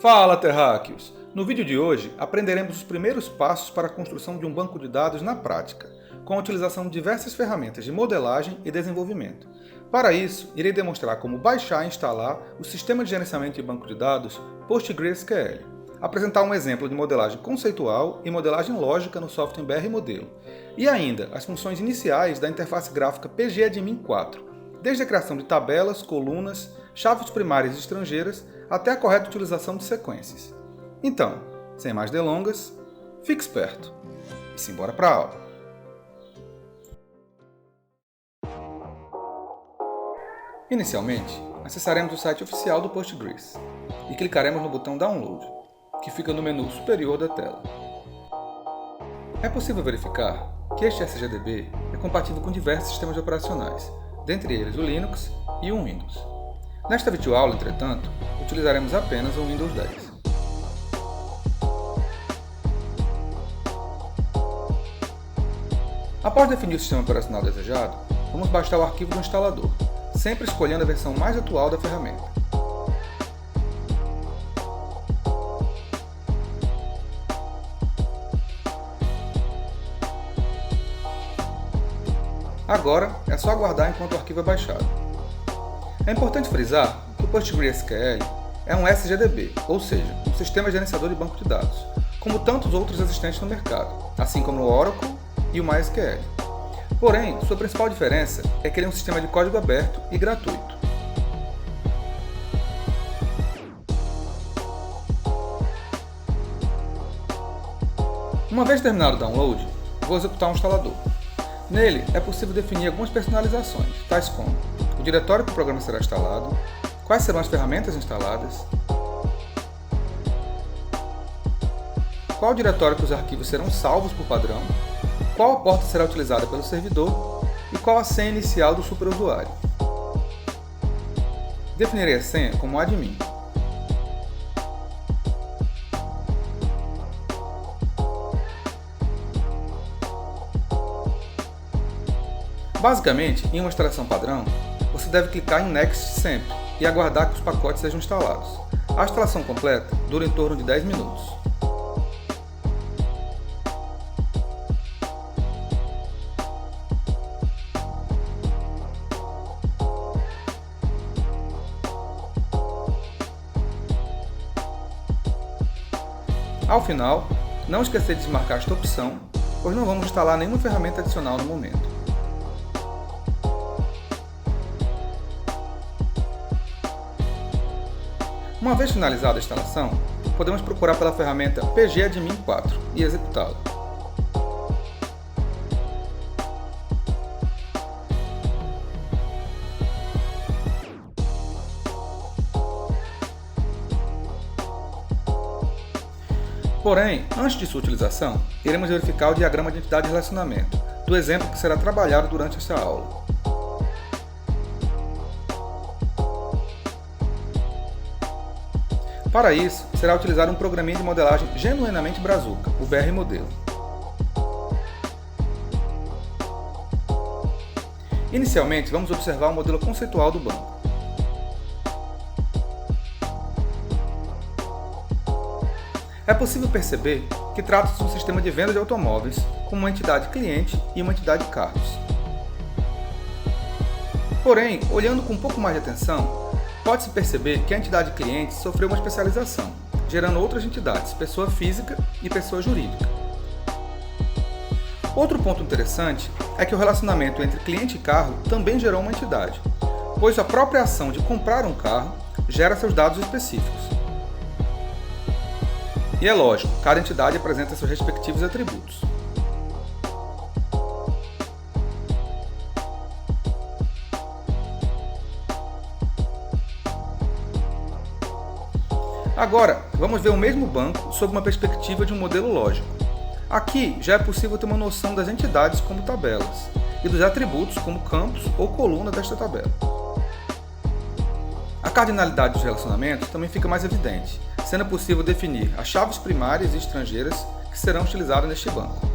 Fala, terráqueos! No vídeo de hoje, aprenderemos os primeiros passos para a construção de um banco de dados na prática, com a utilização de diversas ferramentas de modelagem e desenvolvimento. Para isso, irei demonstrar como baixar e instalar o sistema de gerenciamento de banco de dados PostgreSQL, apresentar um exemplo de modelagem conceitual e modelagem lógica no software BR Modelo, e ainda as funções iniciais da interface gráfica PGAdmin 4, desde a criação de tabelas, colunas, chaves primárias e estrangeiras, até a correta utilização de sequências. Então, sem mais delongas, fique esperto e simbora para a aula. Inicialmente, acessaremos o site oficial do Postgres e clicaremos no botão Download, que fica no menu superior da tela. É possível verificar que este SGDB é compatível com diversos sistemas operacionais, dentre eles o Linux e o Windows. Nesta videoaula, entretanto, utilizaremos apenas o Windows 10. Após definir o sistema operacional desejado, vamos baixar o arquivo do instalador, sempre escolhendo a versão mais atual da ferramenta. Agora é só aguardar enquanto o arquivo é baixado. É importante frisar que o PostgreSQL é um SGDB, ou seja, um sistema gerenciador de banco de dados, como tantos outros existentes no mercado, assim como o Oracle e o MySQL. Porém, sua principal diferença é que ele é um sistema de código aberto e gratuito. Uma vez terminado o download, vou executar um instalador. Nele, é possível definir algumas personalizações, tais como o diretório que o programa será instalado, quais serão as ferramentas instaladas, qual diretório que os arquivos serão salvos por padrão, qual a porta será utilizada pelo servidor e qual a senha inicial do superusuário. Definirei a senha como admin. Basicamente, em uma instalação padrão, você deve clicar em Next sempre e aguardar que os pacotes sejam instalados. A instalação completa dura em torno de 10 minutos. Ao final, não esquecer de desmarcar esta opção, pois não vamos instalar nenhuma ferramenta adicional no momento. Uma vez finalizada a instalação, podemos procurar pela ferramenta PGAdmin 4 e executá-la. Porém, antes de sua utilização, iremos verificar o diagrama de entidade de relacionamento, do exemplo que será trabalhado durante esta aula. Para isso, será utilizado um programinha de modelagem genuinamente brazuca, o BR Modelo. Inicialmente, vamos observar o modelo conceitual do banco. É possível perceber que trata-se de um sistema de venda de automóveis com uma entidade cliente e uma entidade carros. Porém, olhando com um pouco mais de atenção, pode-se perceber que a entidade cliente sofreu uma especialização, gerando outras entidades, pessoa física e pessoa jurídica. Outro ponto interessante é que o relacionamento entre cliente e carro também gerou uma entidade, pois a própria ação de comprar um carro gera seus dados específicos. E é lógico, cada entidade apresenta seus respectivos atributos. Agora, vamos ver o mesmo banco sob uma perspectiva de um modelo lógico. Aqui já é possível ter uma noção das entidades como tabelas e dos atributos como campos ou coluna desta tabela. A cardinalidade dos relacionamentos também fica mais evidente, sendo possível definir as chaves primárias e estrangeiras que serão utilizadas neste banco.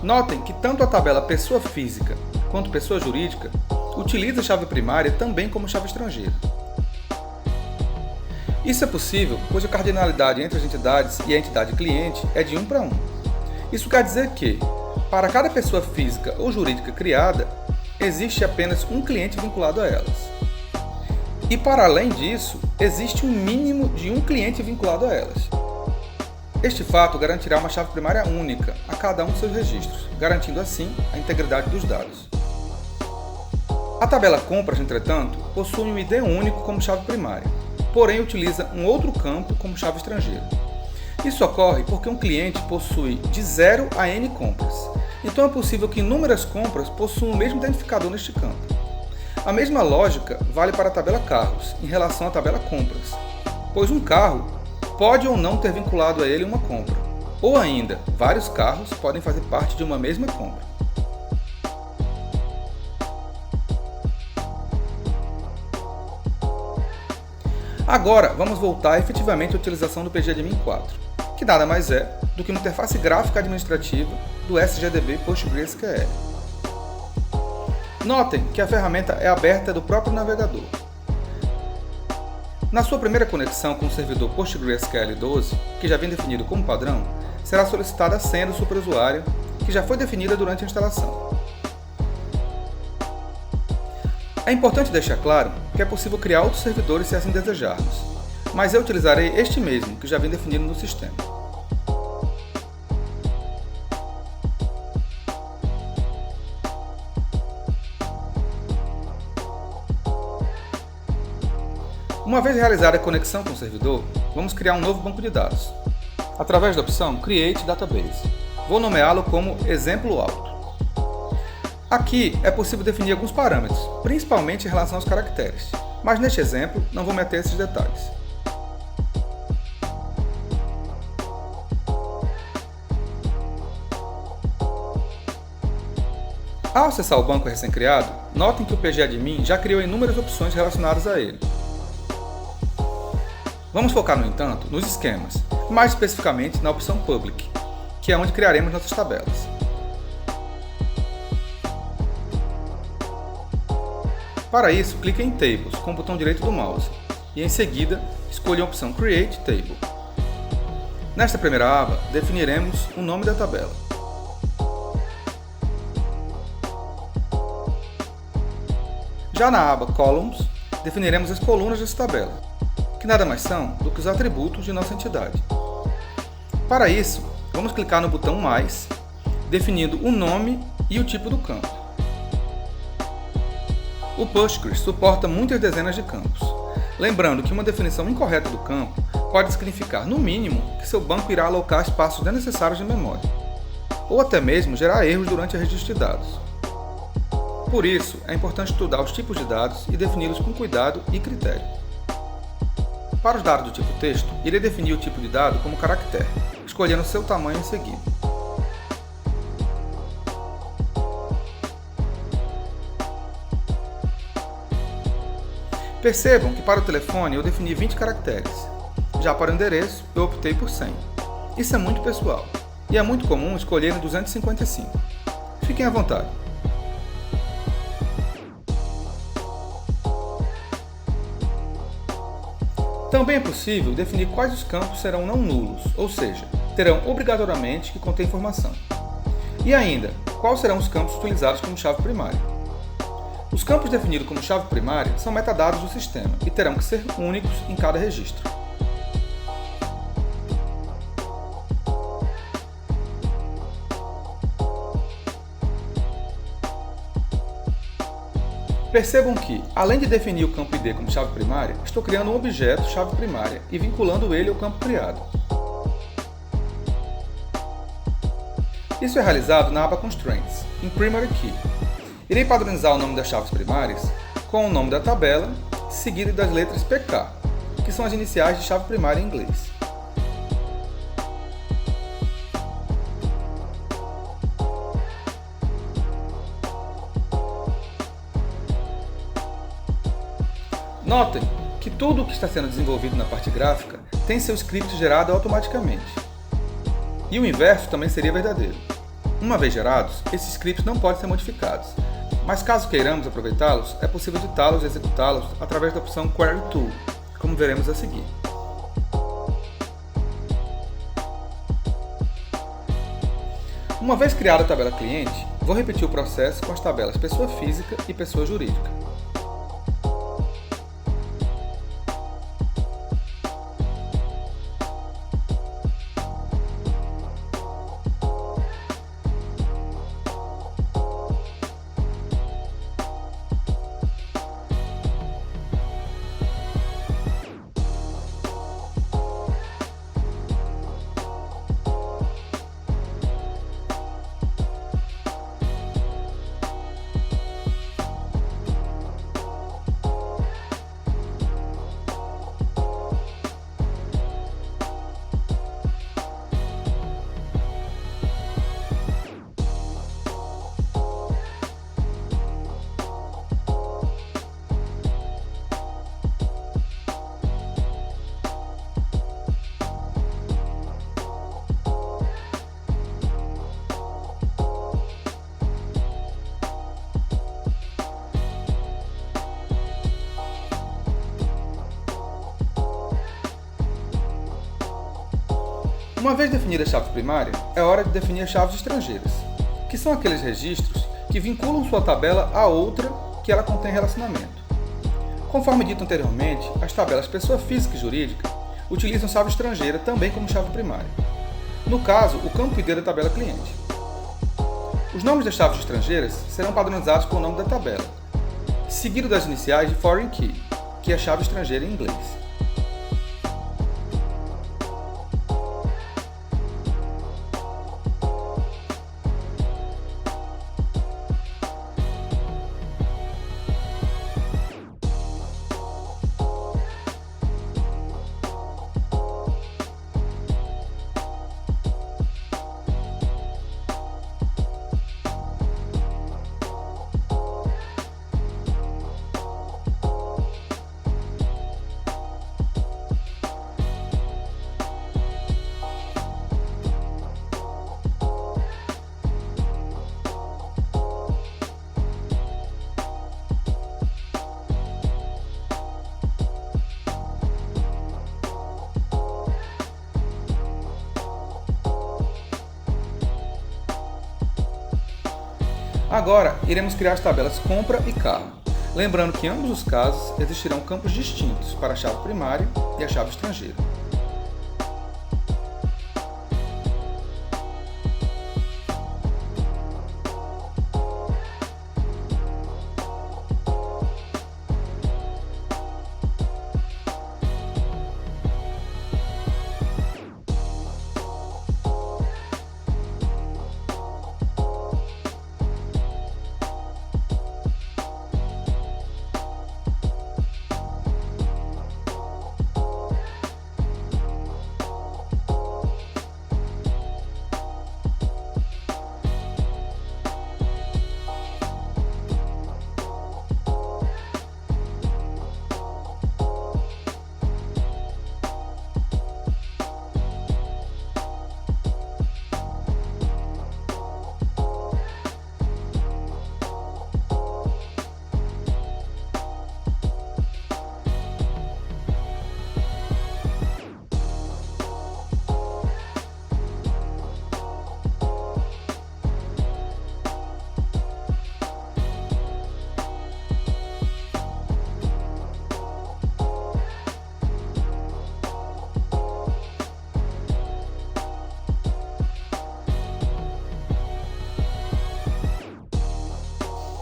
Notem que tanto a tabela pessoa física quanto pessoa jurídica utiliza a chave primária também como chave estrangeira. Isso é possível, pois a cardinalidade entre as entidades e a entidade cliente é de 1 para 1. Isso quer dizer que, para cada pessoa física ou jurídica criada, existe apenas um cliente vinculado a elas. E para além disso, existe um mínimo de um cliente vinculado a elas. Este fato garantirá uma chave primária única a cada um de seus registros, garantindo assim a integridade dos dados. A tabela compras, entretanto, possui um ID único como chave primária, porém utiliza um outro campo como chave estrangeira. Isso ocorre porque um cliente possui de 0 a n compras, então é possível que inúmeras compras possuam o mesmo identificador neste campo. A mesma lógica vale para a tabela carros em relação à tabela compras, pois um carro pode ou não ter vinculado a ele uma compra, ou ainda, vários carros podem fazer parte de uma mesma compra. Agora, vamos voltar efetivamente à utilização do PGAdmin 4, que nada mais é do que uma interface gráfica administrativa do SGDB PostgreSQL. Notem que a ferramenta é aberta do próprio navegador. Na sua primeira conexão com o servidor PostgreSQL 12, que já vem definido como padrão, será solicitada a senha do superusuário, que já foi definida durante a instalação. É importante deixar claro que é possível criar outros servidores se assim desejarmos, mas eu utilizarei este mesmo, que já vem definido no sistema. Uma vez realizada a conexão com o servidor, vamos criar um novo banco de dados, através da opção Create Database. Vou nomeá-lo como Exemplo Alto. Aqui é possível definir alguns parâmetros, principalmente em relação aos caracteres, mas neste exemplo não vou meter esses detalhes. Ao acessar o banco recém-criado, notem que o PGAdmin já criou inúmeras opções relacionadas a ele. Vamos focar, no entanto, nos esquemas, mais especificamente na opção Public, que é onde criaremos nossas tabelas. Para isso, clique em Tables com o botão direito do mouse e, em seguida, escolha a opção Create Table. Nesta primeira aba, definiremos o nome da tabela. Já na aba Columns, definiremos as colunas dessa tabela, que nada mais são do que os atributos de nossa entidade. Para isso, vamos clicar no botão Mais, definindo o nome e o tipo do campo. O Postgres suporta muitas dezenas de campos, lembrando que uma definição incorreta do campo pode significar, no mínimo, que seu banco irá alocar espaços desnecessários de memória, ou até mesmo gerar erros durante o registro de dados. Por isso, é importante estudar os tipos de dados e defini-los com cuidado e critério. Para os dados do tipo texto, irei definir o tipo de dado como caractere, escolhendo seu tamanho em seguida. Percebam que para o telefone eu defini 20 caracteres. Já para o endereço, eu optei por 100. Isso é muito pessoal, e é muito comum escolher em 255. Fiquem à vontade. Também é possível definir quais os campos serão não nulos, ou seja, terão obrigatoriamente que conter informação. E ainda, quais serão os campos utilizados como chave primária. Os campos definidos como chave primária são metadados do sistema e terão que ser únicos em cada registro. Percebam que, além de definir o campo ID como chave primária, estou criando um objeto chave primária e vinculando ele ao campo criado. Isso é realizado na aba Constraints, em Primary Key. Irei padronizar o nome das chaves primárias com o nome da tabela, seguido das letras PK, que são as iniciais de chave primária em inglês. Notem que tudo o que está sendo desenvolvido na parte gráfica tem seu script gerado automaticamente. E o inverso também seria verdadeiro. Uma vez gerados, esses scripts não podem ser modificados, mas caso queiramos aproveitá-los, é possível editá-los e executá-los através da opção Query Tool, como veremos a seguir. Uma vez criada a tabela cliente, vou repetir o processo com as tabelas pessoa física e pessoa jurídica. Uma vez definida a chave primária, é hora de definir as chaves estrangeiras, que são aqueles registros que vinculam sua tabela a outra que ela contém relacionamento. Conforme dito anteriormente, as tabelas pessoa física e jurídica utilizam chave estrangeira também como chave primária. No caso, o campo ID da tabela cliente. Os nomes das chaves estrangeiras serão padronizados com o nome da tabela, seguido das iniciais de Foreign Key, que é a chave estrangeira em inglês. Agora, iremos criar as tabelas compra e carro, lembrando que em ambos os casos existirão campos distintos para a chave primária e a chave estrangeira.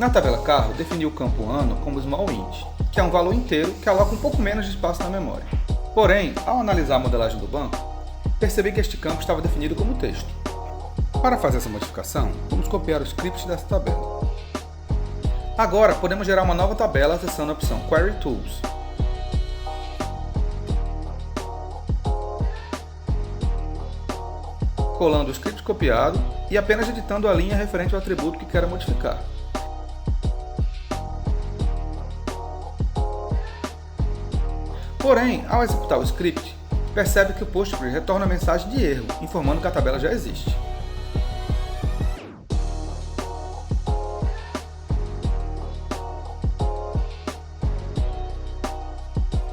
Na tabela carro, defini o campo ano como small int, que é um valor inteiro que aloca um pouco menos de espaço na memória. Porém, ao analisar a modelagem do banco, percebi que este campo estava definido como texto. Para fazer essa modificação, vamos copiar o script dessa tabela. Agora, podemos gerar uma nova tabela acessando a opção Query Tools. Colando o script copiado e apenas editando a linha referente ao atributo que quero modificar. Porém, ao executar o script, percebe que o Postgres retorna a mensagem de erro, informando que a tabela já existe.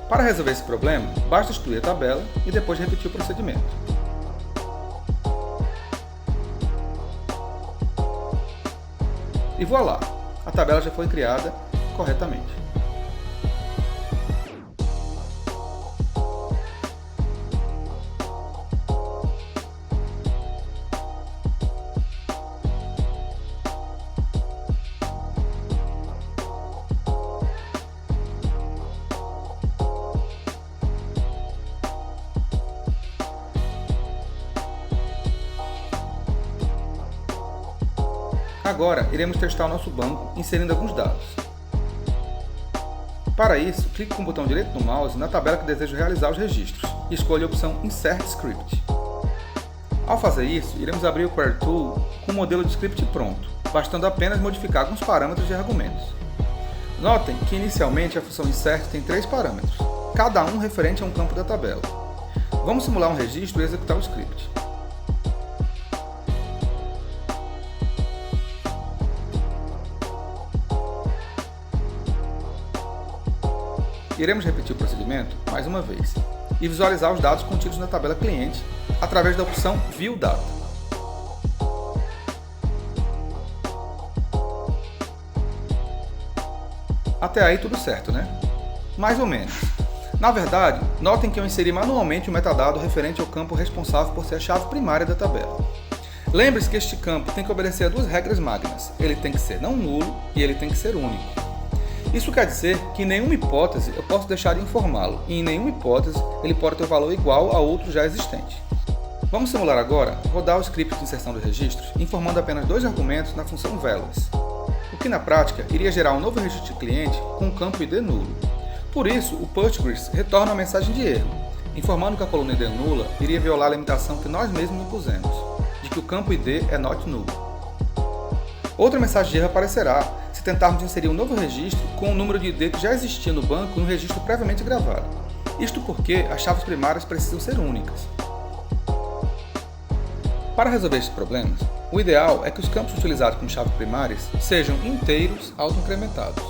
Para resolver esse problema, basta excluir a tabela e depois repetir o procedimento. E voilá! A tabela já foi criada corretamente. Agora, iremos testar o nosso banco inserindo alguns dados. Para isso, clique com o botão direito do mouse na tabela que desejo realizar os registros e escolha a opção Insert Script. Ao fazer isso, iremos abrir o Query Tool com o modelo de script pronto, bastando apenas modificar alguns parâmetros de argumentos. Notem que inicialmente a função Insert tem 3 parâmetros, cada um referente a um campo da tabela. Vamos simular um registro e executar o script. Iremos repetir o procedimento mais uma vez e visualizar os dados contidos na tabela cliente através da opção View Data. Até aí tudo certo, né? Mais ou menos. Na verdade, notem que eu inseri manualmente o metadado referente ao campo responsável por ser a chave primária da tabela. Lembre-se que este campo tem que obedecer a 2 regras magnas. Ele tem que ser não nulo e ele tem que ser único. Isso quer dizer que em nenhuma hipótese eu posso deixar de informá-lo, e em nenhuma hipótese ele pode ter valor igual a outro já existente. Vamos simular agora rodar o script de inserção dos registros, informando apenas 2 argumentos na função values, o que na prática iria gerar um novo registro de cliente com um campo ID nulo. Por isso, o Postgres retorna uma mensagem de erro, informando que a coluna ID nula iria violar a limitação que nós mesmos impusemos, de que o campo ID é not null. Outra mensagem de erro aparecerá se tentarmos inserir um novo registro com o número de ID que já existia no banco em um registro previamente gravado. Isto porque as chaves primárias precisam ser únicas. Para resolver estes problemas, o ideal é que os campos utilizados como chaves primárias sejam inteiros autoincrementados.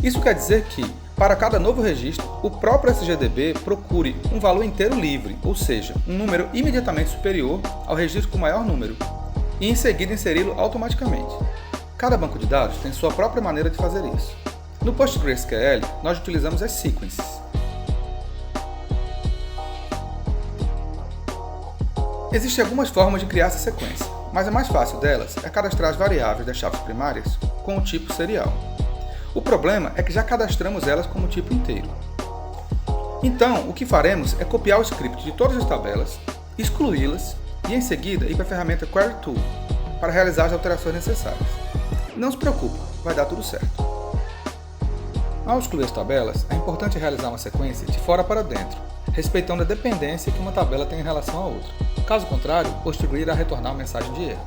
Isso quer dizer que, para cada novo registro, o próprio SGDB procure um valor inteiro livre, ou seja, um número imediatamente superior ao registro com maior número, e em seguida inseri-lo automaticamente. Cada banco de dados tem sua própria maneira de fazer isso. No PostgreSQL, nós utilizamos as sequences. Existem algumas formas de criar essa sequência, mas a mais fácil delas é cadastrar as variáveis das chaves primárias com o tipo serial. O problema é que já cadastramos elas como tipo inteiro. Então, o que faremos é copiar o script de todas as tabelas, excluí-las e em seguida ir para a ferramenta Query Tool para realizar as alterações necessárias. Não se preocupe, vai dar tudo certo. Ao excluir as tabelas, é importante realizar uma sequência de fora para dentro, respeitando a dependência que uma tabela tem em relação à outra. Caso contrário, o Postgre irá retornar uma mensagem de erro.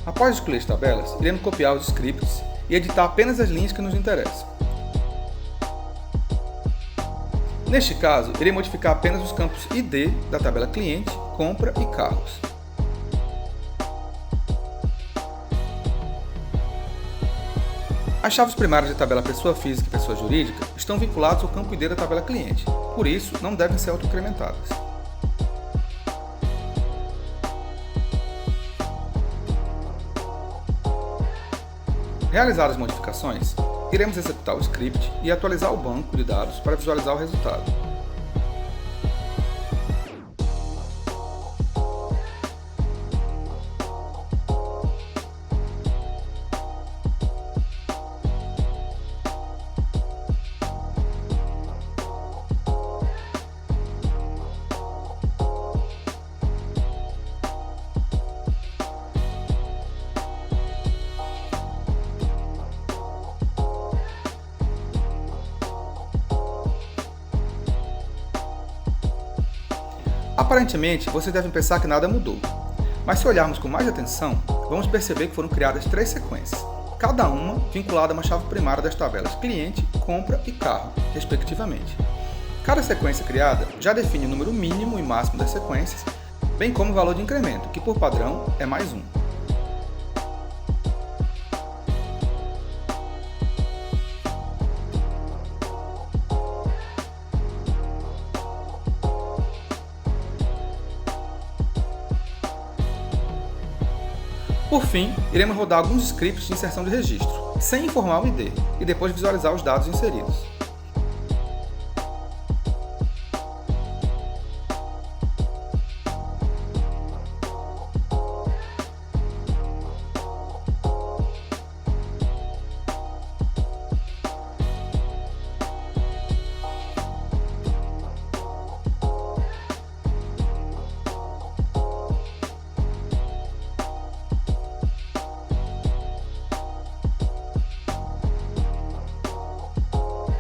Após excluir as tabelas, iremos copiar os scripts e editar apenas as linhas que nos interessam. Neste caso, irei modificar apenas os campos ID da tabela cliente, compra e carros. As chaves primárias da tabela pessoa física e pessoa jurídica estão vinculadas ao campo ID da tabela cliente, por isso não devem ser autoincrementadas. Realizadas as modificações, iremos executar o script e atualizar o banco de dados para visualizar o resultado. Aparentemente, vocês devem pensar que nada mudou. Mas se olharmos com mais atenção, vamos perceber que foram criadas 3 sequências, cada uma vinculada a uma chave primária das tabelas cliente, compra e carro, respectivamente. Cada sequência criada já define o número mínimo e máximo das sequências, bem como o valor de incremento, que por padrão é mais 1. Por fim, iremos rodar alguns scripts de inserção de registro, sem informar o ID, e depois visualizar os dados inseridos.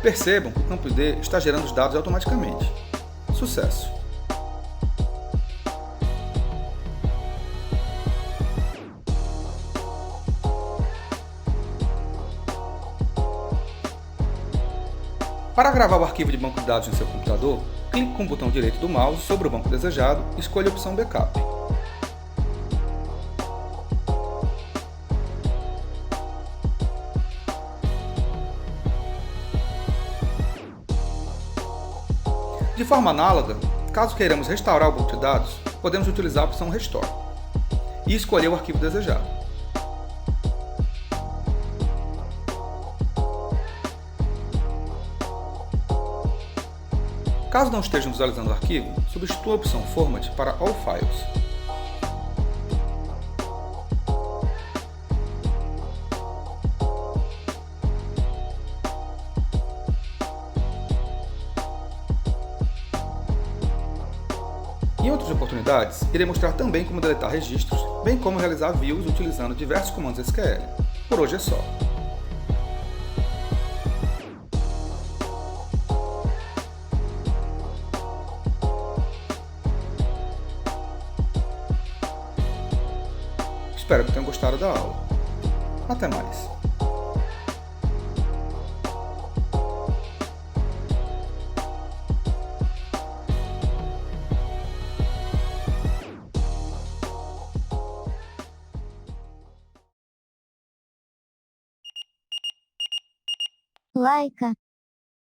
Percebam que o campo ID está gerando os dados automaticamente. Sucesso! Para gravar o arquivo de banco de dados em seu computador, clique com o botão direito do mouse sobre o banco desejado e escolha a opção Backup. De forma análoga, caso queiramos restaurar o banco de dados, podemos utilizar a opção Restore e escolher o arquivo desejado. Caso não estejam visualizando o arquivo, substitua a opção Format para All Files. Em outras oportunidades, irei mostrar também como deletar registros, bem como realizar views utilizando diversos comandos SQL. Por hoje é só. Espero que tenham gostado da aula. Até mais! Laika